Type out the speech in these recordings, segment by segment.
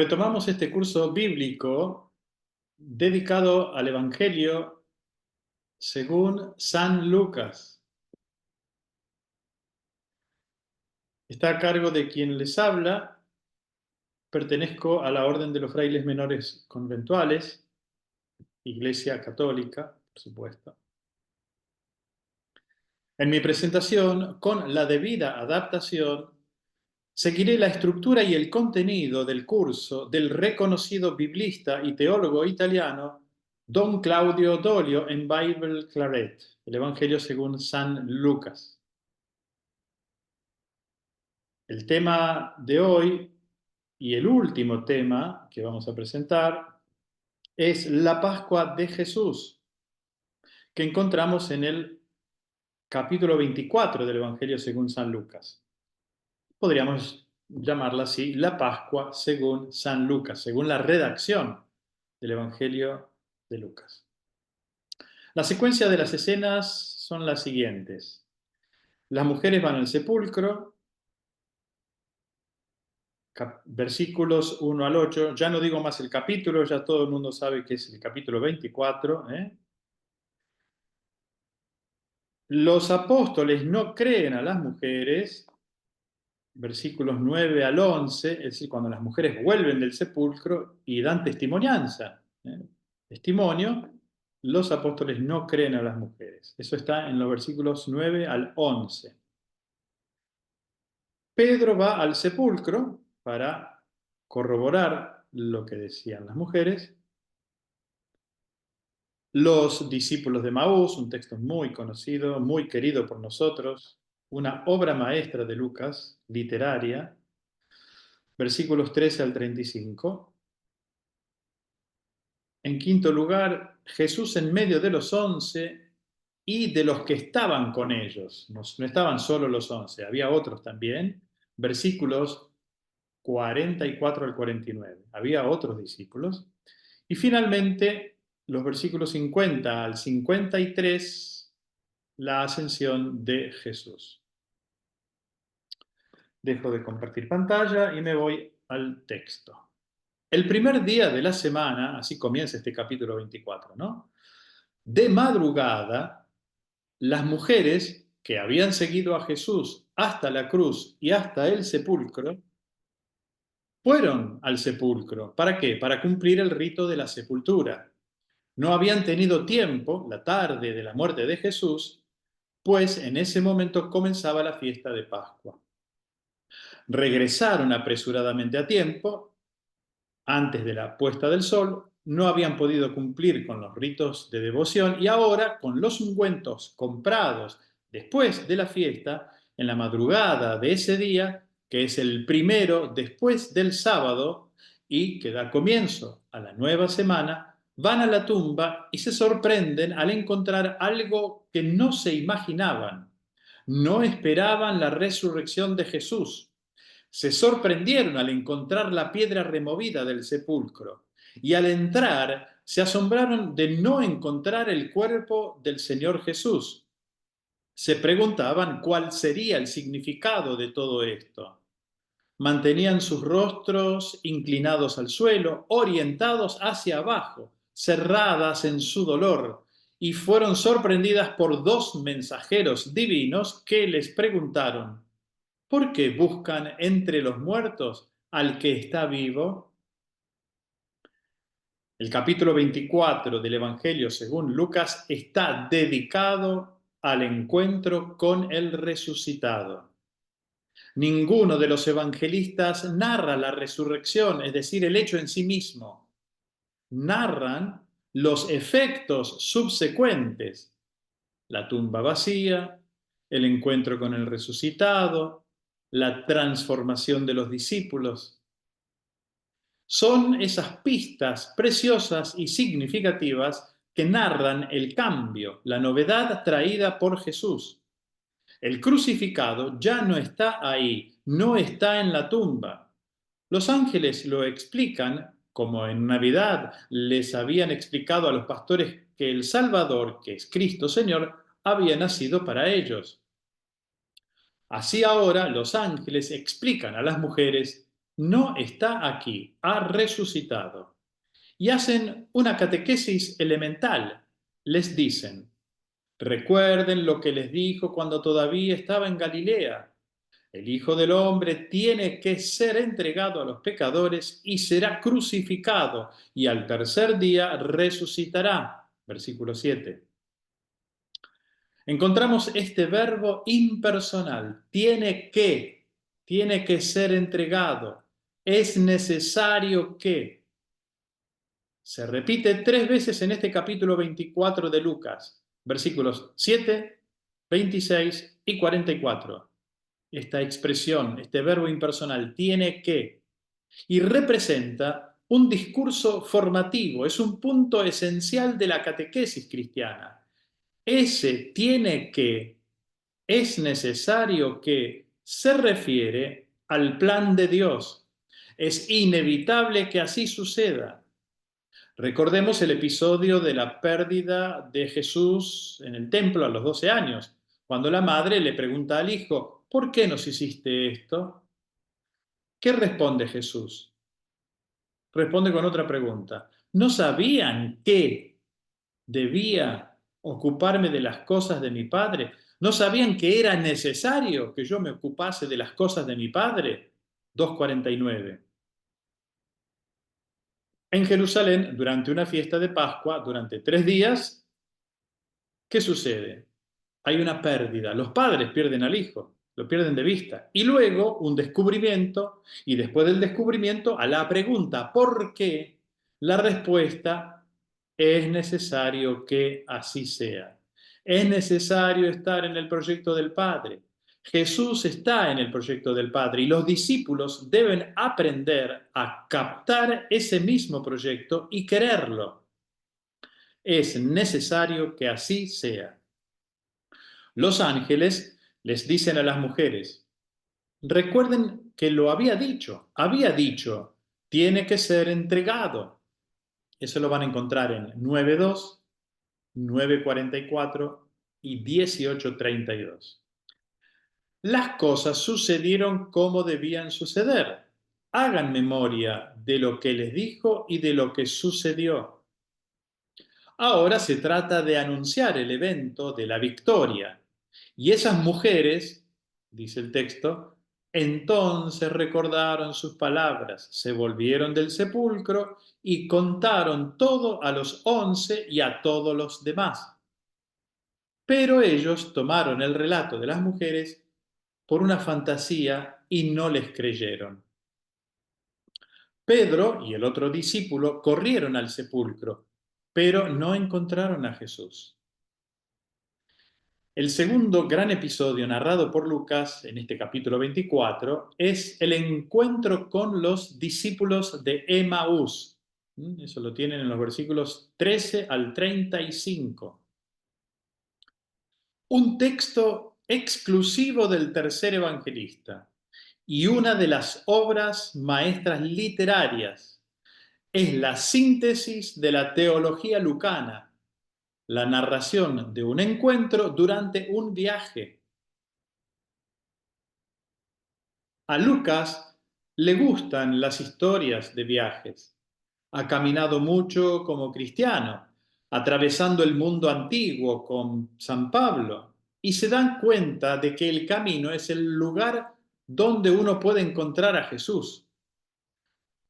Retomamos este curso bíblico dedicado al Evangelio según San Lucas. Está a cargo de quien les habla. Pertenezco a la Orden de los Frailes Menores Conventuales, Iglesia Católica, por supuesto. En mi presentación, con la debida adaptación, seguiré la estructura y el contenido del curso del reconocido biblista y teólogo italiano Don Claudio Dolio en Bible Claret, el Evangelio según San Lucas. El tema de hoy y el último tema que vamos a presentar es la Pascua de Jesús, que encontramos en el capítulo 24 del Evangelio según San Lucas. Podríamos llamarla así, la Pascua según San Lucas, según la redacción del Evangelio de Lucas. La secuencia de las escenas son las siguientes. Las mujeres van al sepulcro, versículos 1 al 8. Ya no digo más el capítulo, ya todo el mundo sabe que es el capítulo 24. Los apóstoles no creen a las mujeres, versículos 9 al 11, es decir, cuando las mujeres vuelven del sepulcro y dan testimonianza. Testimonio, los apóstoles no creen a las mujeres. Eso está en los versículos 9 al 11. Pedro va al sepulcro para corroborar lo que decían las mujeres. Los discípulos de Maús, un texto muy conocido, muy querido por nosotros, una obra maestra de Lucas, literaria, versículos 13 al 35. En quinto lugar, Jesús en medio de los 11 y de los que estaban con ellos. No estaban solo los 11, había otros también. Versículos 44 al 49. Había otros discípulos. Y finalmente, los versículos 50 al 53, la ascensión de Jesús. Dejo de compartir pantalla y me voy al texto. El primer día de la semana, así comienza este capítulo 24, ¿no? De madrugada, las mujeres que habían seguido a Jesús hasta la cruz y hasta el sepulcro, fueron al sepulcro. ¿Para qué? Para cumplir el rito de la sepultura. No habían tenido tiempo, la tarde de la muerte de Jesús, pues en ese momento comenzaba la fiesta de Pascua. Regresaron apresuradamente a tiempo, antes de la puesta del sol, no habían podido cumplir con los ritos de devoción y ahora, con los ungüentos comprados después de la fiesta, en la madrugada de ese día, que es el primero después del sábado y que da comienzo a la nueva semana, van a la tumba y se sorprenden al encontrar algo que no se imaginaban. No esperaban la resurrección de Jesús. Se sorprendieron al encontrar la piedra removida del sepulcro y al entrar se asombraron de no encontrar el cuerpo del Señor Jesús. Se preguntaban cuál sería el significado de todo esto. Mantenían sus rostros inclinados al suelo, orientados hacia abajo, cerradas en su dolor, y fueron sorprendidas por dos mensajeros divinos que les preguntaron: ¿por qué buscan entre los muertos al que está vivo? El capítulo 24 del Evangelio según Lucas está dedicado al encuentro con el resucitado. Ninguno de los evangelistas narra la resurrección, es decir, el hecho en sí mismo. Narran los efectos subsecuentes: la tumba vacía, el encuentro con el resucitado, la transformación de los discípulos. Son esas pistas preciosas y significativas que narran el cambio, la novedad traída por Jesús. El crucificado ya no está ahí, no está en la tumba. Los ángeles lo explican, como en Navidad les habían explicado a los pastores que el Salvador, que es Cristo Señor, había nacido para ellos. Así ahora los ángeles explican a las mujeres no está aquí, ha resucitado. Y hacen una catequesis elemental. Les dicen, recuerden lo que les dijo cuando todavía estaba en Galilea. El Hijo del Hombre tiene que ser entregado a los pecadores y será crucificado, y al tercer día resucitará. Versículo 7. Encontramos este verbo impersonal. Tiene que ser entregado. Es necesario que. Se repite 3 veces en este capítulo 24 de Lucas, versículos 7, 26 y 44. Esta expresión, este verbo impersonal, tiene que, y representa un discurso formativo, es un punto esencial de la catequesis cristiana. Ese tiene que, es necesario que, se refiere al plan de Dios. Es inevitable que así suceda. Recordemos el episodio de la pérdida de Jesús en el templo a los 12 años, cuando la madre le pregunta al hijo, ¿por qué nos hiciste esto? ¿Qué responde Jesús? Responde con otra pregunta. ¿No sabían que debía ocuparme de las cosas de mi padre? ¿No sabían que era necesario que yo me ocupase de las cosas de mi padre? 2:49. En Jerusalén, durante una fiesta de Pascua, durante 3 días, ¿qué sucede? Hay una pérdida. Los padres pierden al hijo, lo pierden de vista. Y luego un descubrimiento, y después del descubrimiento, a la pregunta ¿por qué? La respuesta es necesario que así sea. Es necesario estar en el proyecto del Padre. Jesús está en el proyecto del Padre y los discípulos deben aprender a captar ese mismo proyecto y quererlo. Es necesario que así sea. Los ángeles les dicen a las mujeres, recuerden que lo había dicho, tiene que ser entregado. Eso lo van a encontrar en 9:2, 9:44 y 18:32. Las cosas sucedieron como debían suceder. Hagan memoria de lo que les dijo y de lo que sucedió. Ahora se trata de anunciar el evento de la victoria. Y esas mujeres, dice el texto, entonces recordaron sus palabras, se volvieron del sepulcro y contaron todo a los 11 y a todos los demás. Pero ellos tomaron el relato de las mujeres por una fantasía y no les creyeron. Pedro y el otro discípulo corrieron al sepulcro, pero no encontraron a Jesús. El segundo gran episodio narrado por Lucas en este capítulo 24 es el encuentro con los discípulos de Emaús. Eso lo tienen en los versículos 13 al 35. Un texto exclusivo del tercer evangelista y una de las obras maestras literarias. Es la síntesis de la teología lucana, la narración de un encuentro durante un viaje. A Lucas le gustan las historias de viajes. Ha caminado mucho como cristiano, atravesando el mundo antiguo con San Pablo, y se dan cuenta de que el camino es el lugar donde uno puede encontrar a Jesús.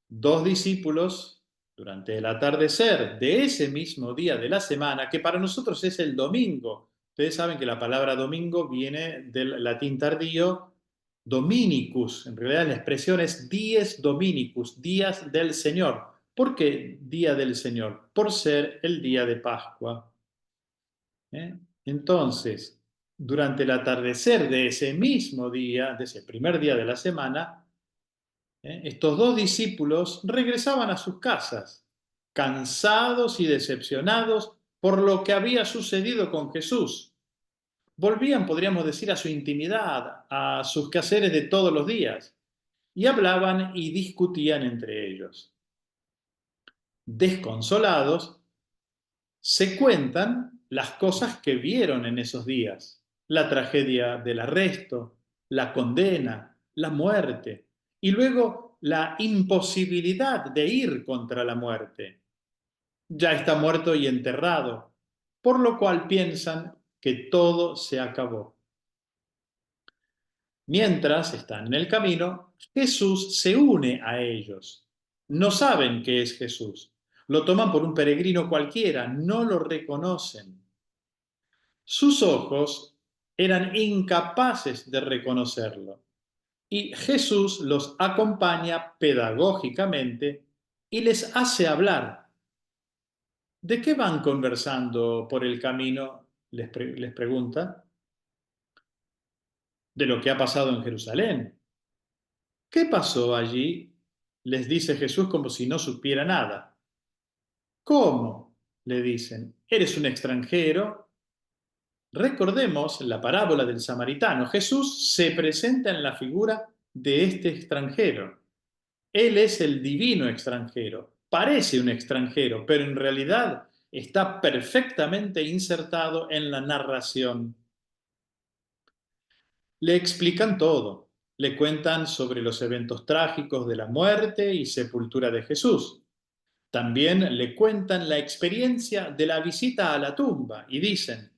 Dos discípulos, durante el atardecer de ese mismo día de la semana, que para nosotros es el domingo. Ustedes saben que la palabra domingo viene del latín tardío Dominicus. En realidad la expresión es dies Dominicus, días del Señor. ¿Por qué día del Señor? Por ser el día de Pascua. ¿Eh? Entonces, durante el atardecer de ese mismo día, de ese primer día de la semana, estos dos discípulos regresaban a sus casas, cansados y decepcionados por lo que había sucedido con Jesús. Volvían, podríamos decir, a su intimidad, a sus quehaceres de todos los días, y hablaban y discutían entre ellos. Desconsolados, se cuentan las cosas que vieron en esos días, la tragedia del arresto, la condena, la muerte, y luego la imposibilidad de ir contra la muerte. Ya está muerto y enterrado, por lo cual piensan que todo se acabó. Mientras están en el camino, Jesús se une a ellos. No saben que es Jesús. Lo toman por un peregrino cualquiera, no lo reconocen. Sus ojos eran incapaces de reconocerlo. Y Jesús los acompaña pedagógicamente y les hace hablar. ¿De qué van conversando por el camino? Les pregunta. De lo que ha pasado en Jerusalén. ¿Qué pasó allí? Les dice Jesús como si no supiera nada. ¿Cómo? Le dicen. ¿Eres un extranjero? Recordemos la parábola del samaritano. Jesús se presenta en la figura de este extranjero. Él es el divino extranjero. Parece un extranjero, pero en realidad está perfectamente insertado en la narración. Le explican todo. Le cuentan sobre los eventos trágicos de la muerte y sepultura de Jesús. También le cuentan la experiencia de la visita a la tumba y dicen,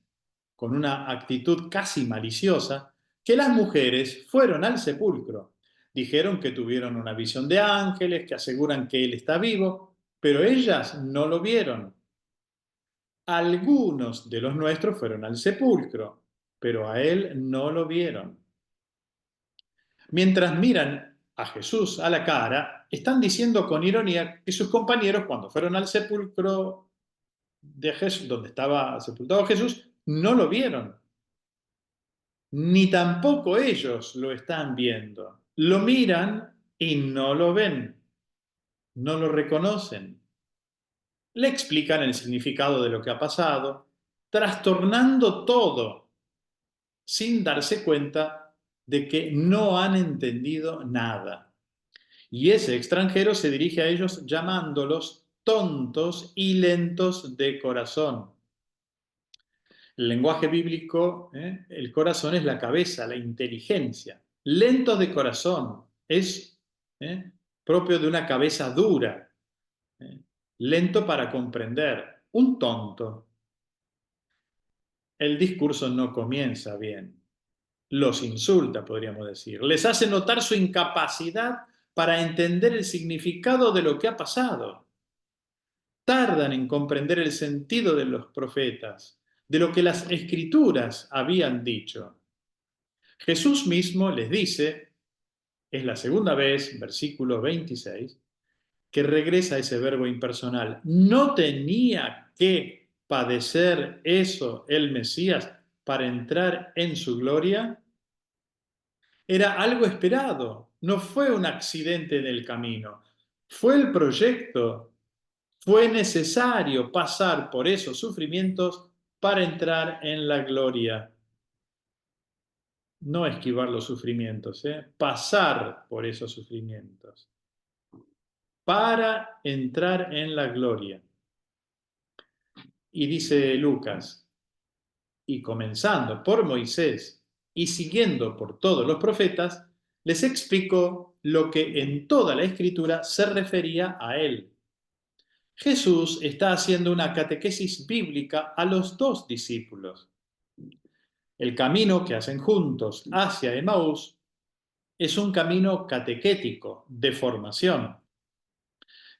con una actitud casi maliciosa, que las mujeres fueron al sepulcro. Dijeron que tuvieron una visión de ángeles, que aseguran que él está vivo, pero ellas no lo vieron. Algunos de los nuestros fueron al sepulcro, pero a él no lo vieron. Mientras miran a Jesús a la cara, están diciendo con ironía que sus compañeros, cuando fueron al sepulcro de Jesús, donde estaba sepultado Jesús, no lo vieron. Ni tampoco ellos lo están viendo. Lo miran y no lo ven. No lo reconocen. Le explican el significado de lo que ha pasado, trastornando todo, sin darse cuenta de que no han entendido nada. Y ese extranjero se dirige a ellos llamándolos tontos y lentos de corazón. El lenguaje bíblico, el corazón es la cabeza, la inteligencia. Lentos de corazón es propio de una cabeza dura, ¿eh? Lento para comprender, un tonto. El discurso no comienza bien. Los insulta, podríamos decir. Les hace notar su incapacidad para entender el significado de lo que ha pasado. Tardan en comprender el sentido de los profetas, de lo que las escrituras habían dicho. Jesús mismo les dice, es la segunda vez, versículo 26, que regresa ese verbo impersonal. ¿No tenía que padecer eso el Mesías para entrar en su gloria? Era algo esperado, no fue un accidente en el camino, fue el proyecto, fue necesario pasar por esos sufrimientos para entrar en la gloria. No esquivar los sufrimientos, pasar por esos sufrimientos para entrar en la gloria. Y dice Lucas, y comenzando por Moisés y siguiendo por todos los profetas, les explicó lo que en toda la escritura se refería a él. Jesús está haciendo una catequesis bíblica a los dos discípulos. El camino que hacen juntos hacia Emaús es un camino catequético, de formación.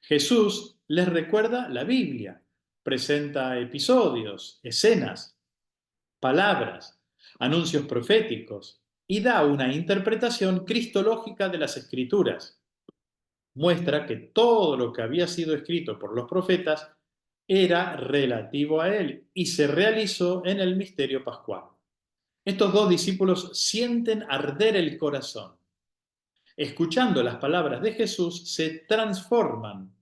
Jesús les recuerda la Biblia, presenta episodios, escenas, palabras, anuncios proféticos y da una interpretación cristológica de las Escrituras. Muestra que todo lo que había sido escrito por los profetas era relativo a él y se realizó en el misterio pascual. Estos dos discípulos sienten arder el corazón. Escuchando las palabras de Jesús, se transforman.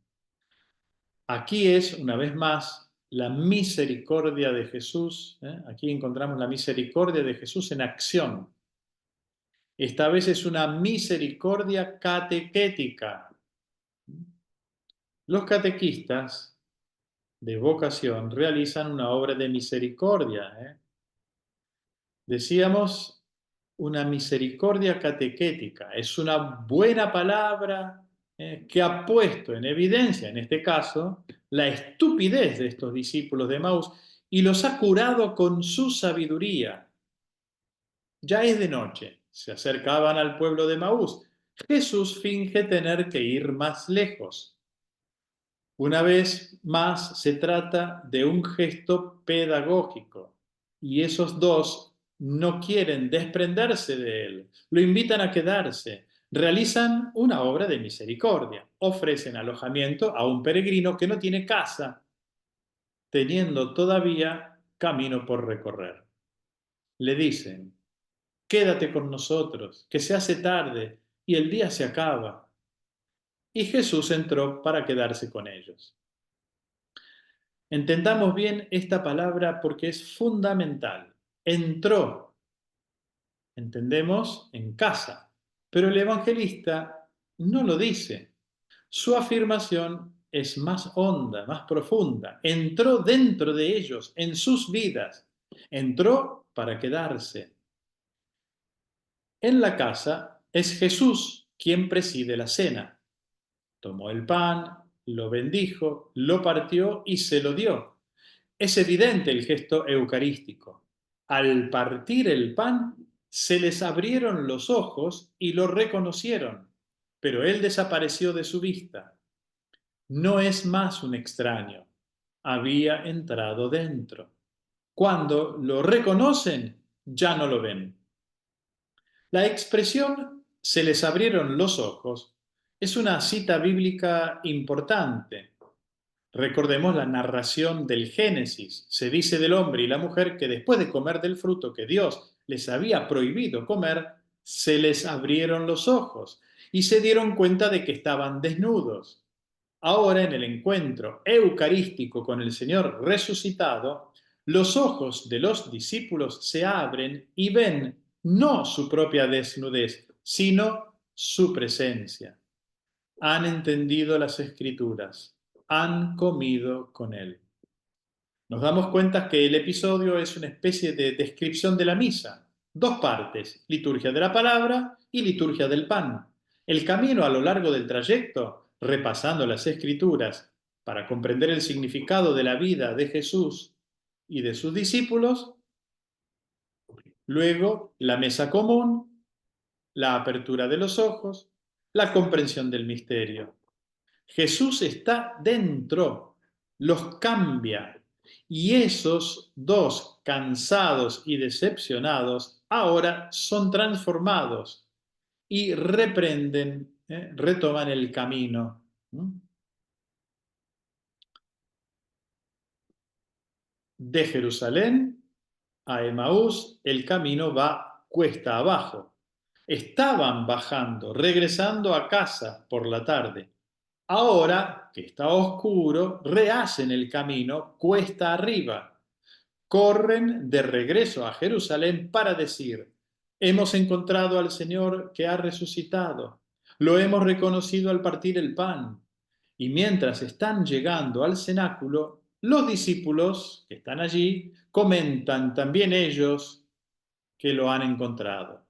Aquí es, una vez más, la misericordia de Jesús. Aquí encontramos la misericordia de Jesús en acción. Esta vez es una misericordia catequética. Los catequistas de vocación realizan una obra de misericordia. Decíamos, una misericordia catequética. Es una buena palabra que ha puesto en evidencia, en este caso, la estupidez de estos discípulos de Maús y los ha curado con su sabiduría. Ya es de noche, se acercaban al pueblo de Maús. Jesús finge tener que ir más lejos. Una vez más se trata de un gesto pedagógico y esos dos no quieren desprenderse de él, lo invitan a quedarse, realizan una obra de misericordia, ofrecen alojamiento a un peregrino que no tiene casa, teniendo todavía camino por recorrer. Le dicen, quédate con nosotros, que se hace tarde y el día se acaba. Y Jesús entró para quedarse con ellos. Entendamos bien esta palabra porque es fundamental. Entró, entendemos, en casa, pero el evangelista no lo dice. Su afirmación es más honda, más profunda. Entró dentro de ellos, en sus vidas. Entró para quedarse. En la casa es Jesús quien preside la cena. Tomó el pan, lo bendijo, lo partió y se lo dio. Es evidente el gesto eucarístico. Al partir el pan, se les abrieron los ojos y lo reconocieron, pero él desapareció de su vista. No es más un extraño. Había entrado dentro. Cuando lo reconocen, ya no lo ven. La expresión se les abrieron los ojos es una cita bíblica importante. Recordemos la narración del Génesis. Se dice del hombre y la mujer que después de comer del fruto que Dios les había prohibido comer, se les abrieron los ojos y se dieron cuenta de que estaban desnudos. Ahora, en el encuentro eucarístico con el Señor resucitado, los ojos de los discípulos se abren y ven no su propia desnudez, sino su presencia. Han entendido las Escrituras, han comido con Él. Nos damos cuenta que el episodio es una especie de descripción de la misa. Dos partes, liturgia de la palabra y liturgia del pan. El camino a lo largo del trayecto, repasando las Escrituras para comprender el significado de la vida de Jesús y de sus discípulos. Luego, la mesa común, la apertura de los ojos, la comprensión del misterio. Jesús está dentro, los cambia. Y esos dos cansados y decepcionados ahora son transformados y reprenden, retoman el camino. De Jerusalén a Emaús, el camino va cuesta abajo. Estaban bajando, regresando a casa por la tarde. Ahora que está oscuro, rehacen el camino cuesta arriba. Corren de regreso a Jerusalén para decir, hemos encontrado al Señor que ha resucitado, lo hemos reconocido al partir el pan. Y mientras están llegando al cenáculo, los discípulos que están allí comentan también ellos que lo han encontrado.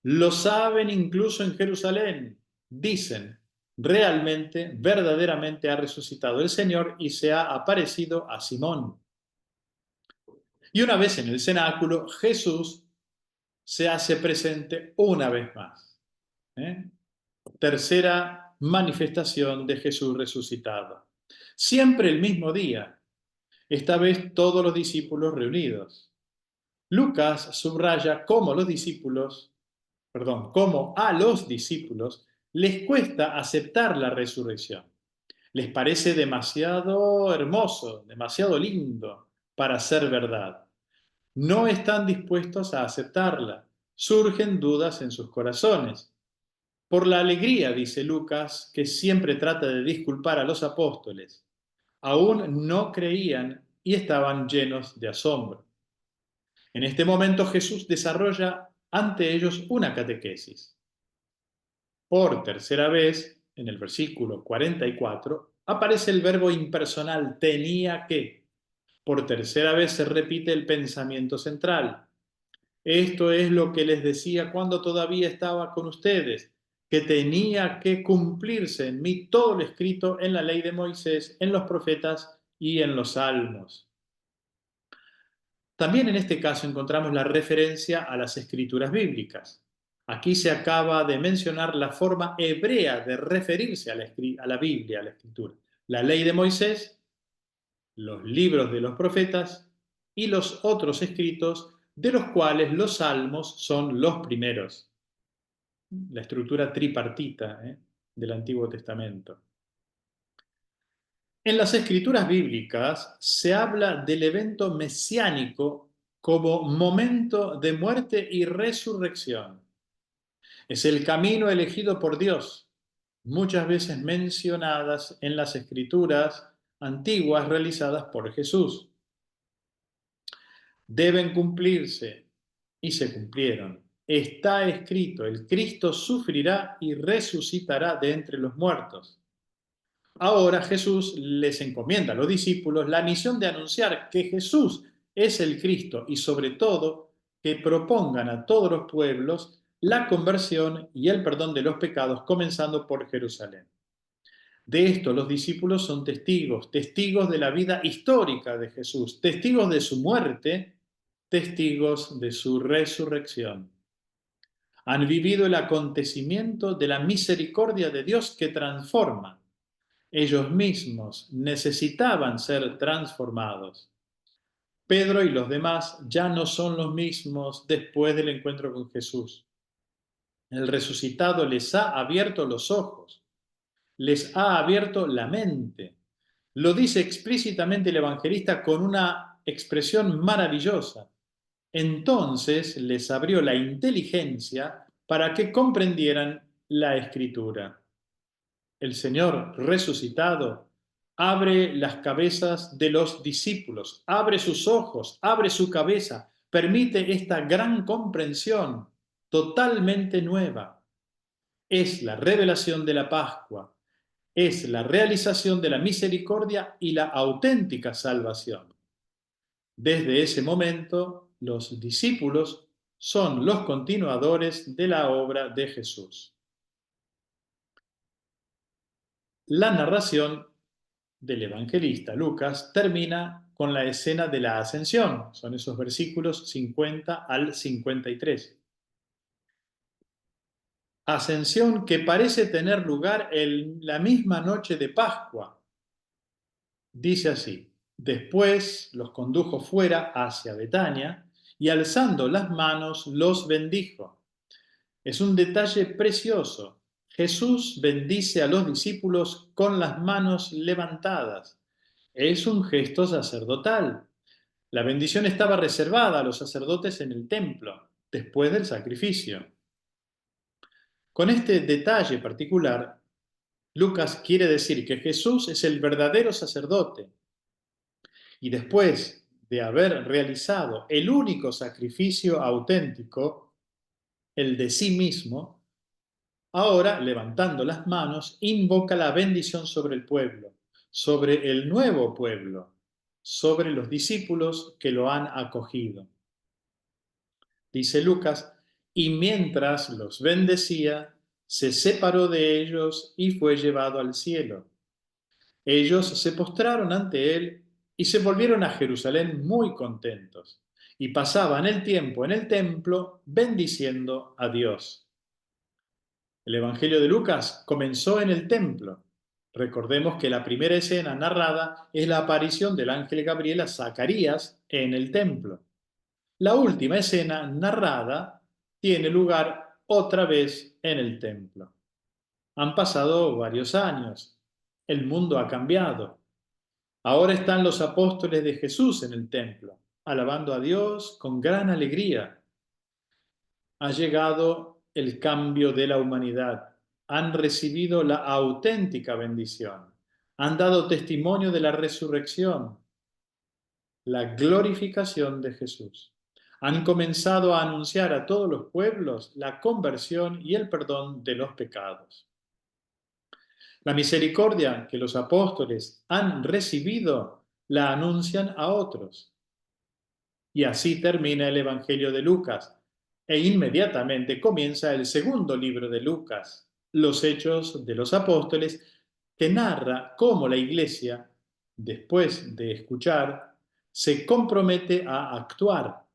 Lo saben incluso en Jerusalén. Dicen, realmente, verdaderamente ha resucitado el Señor y se ha aparecido a Simón. Y una vez en el cenáculo, Jesús se hace presente una vez más. ¿Eh? Tercera manifestación de Jesús resucitado. Siempre el mismo día, esta vez todos los discípulos reunidos. Lucas subraya cómo cómo a los discípulos les cuesta aceptar la resurrección. Les parece demasiado hermoso, demasiado lindo para ser verdad. No están dispuestos a aceptarla. Surgen dudas en sus corazones. Por la alegría, dice Lucas, que siempre trata de disculpar a los apóstoles. Aún no creían y estaban llenos de asombro. En este momento Jesús desarrolla ante ellos una catequesis. Por tercera vez, en el versículo 44, aparece el verbo impersonal tenía que. Por tercera vez se repite el pensamiento central. Esto es lo que les decía cuando todavía estaba con ustedes. que tenía que cumplirse en mí todo lo escrito en la ley de Moisés, en los profetas y en los salmos. También en este caso encontramos la referencia a las escrituras bíblicas. Aquí se acaba de mencionar la forma hebrea de referirse a la Biblia, a la escritura. La ley de Moisés, los libros de los profetas y los otros escritos, de los cuales los salmos son los primeros. La estructura tripartita del Antiguo Testamento. En las escrituras bíblicas se habla del evento mesiánico como momento de muerte y resurrección. Es el camino elegido por Dios, muchas veces mencionadas en las escrituras antiguas realizadas por Jesús. Deben cumplirse y se cumplieron. Está escrito, el Cristo sufrirá y resucitará de entre los muertos. Ahora Jesús les encomienda a los discípulos la misión de anunciar que Jesús es el Cristo y sobre todo que propongan a todos los pueblos la conversión y el perdón de los pecados, comenzando por Jerusalén. De esto los discípulos son testigos, testigos de la vida histórica de Jesús, testigos de su muerte, testigos de su resurrección. Han vivido el acontecimiento de la misericordia de Dios que transforma. Ellos mismos necesitaban ser transformados. Pedro y los demás ya no son los mismos después del encuentro con Jesús. El resucitado les ha abierto los ojos, les ha abierto la mente. Lo dice explícitamente el evangelista con una expresión maravillosa. Entonces les abrió la inteligencia para que comprendieran la Escritura. El Señor resucitado abre las cabezas de los discípulos, abre sus ojos, abre su cabeza, permite esta gran comprensión totalmente nueva. Es la revelación de la Pascua, es la realización de la misericordia y la auténtica salvación. Desde ese momento, los discípulos son los continuadores de la obra de Jesús. La narración del evangelista Lucas termina con la escena de la ascensión. Son esos versículos 50 al 53. Ascensión que parece tener lugar en la misma noche de Pascua. Dice así: después los condujo fuera hacia Betania y alzando las manos los bendijo. Es un detalle precioso. Jesús bendice a los discípulos con las manos levantadas. Es un gesto sacerdotal. La bendición estaba reservada a los sacerdotes en el templo, después del sacrificio. Con este detalle particular, Lucas quiere decir que Jesús es el verdadero sacerdote y después de haber realizado el único sacrificio auténtico, el de sí mismo, ahora, levantando las manos, invoca la bendición sobre el pueblo, sobre el nuevo pueblo, sobre los discípulos que lo han acogido. Dice Lucas, y mientras los bendecía, se separó de ellos y fue llevado al cielo. Ellos se postraron ante él y se volvieron a Jerusalén muy contentos, y pasaban el tiempo en el templo bendiciendo a Dios. El Evangelio de Lucas comenzó en el templo. Recordemos que la primera escena narrada es la aparición del ángel Gabriel a Zacarías en el templo. La última escena narrada tiene lugar otra vez en el templo. Han pasado varios años. El mundo ha cambiado. Ahora están los apóstoles de Jesús en el templo, alabando a Dios con gran alegría. Ha llegado el cambio de la humanidad. Han recibido la auténtica bendición. Han dado testimonio de la resurrección, la glorificación de Jesús. Han comenzado a anunciar a todos los pueblos la conversión y el perdón de los pecados. La misericordia que los apóstoles han recibido la anuncian a otros. Y así termina el Evangelio de Lucas, e inmediatamente comienza el segundo libro de Lucas. los Hechos de los Apóstoles, que narra cómo la Iglesia, después de escuchar, se compromete a actuar.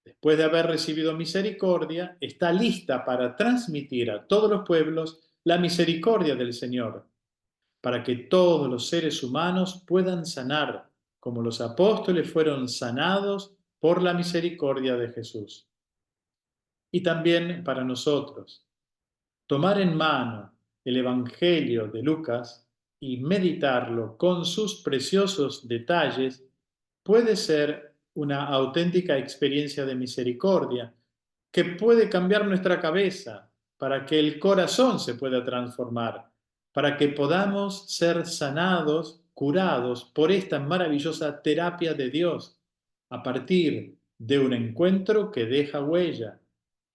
Después de haber recibido misericordia, está lista para transmitir a todos los pueblos la misericordia del Señor, para que todos los seres humanos puedan sanar, como los apóstoles fueron sanados por la misericordia de Jesús. Y también para nosotros, tomar en mano el Evangelio de Lucas y meditarlo con sus preciosos detalles puede ser una auténtica experiencia de misericordia que puede cambiar nuestra cabeza para que el corazón se pueda transformar, para que podamos ser sanados, curados por esta maravillosa terapia de Dios a partir de un encuentro que deja huella,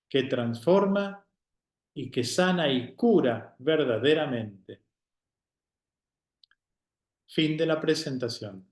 que transforma y que sana y cura verdaderamente. Fin de la presentación.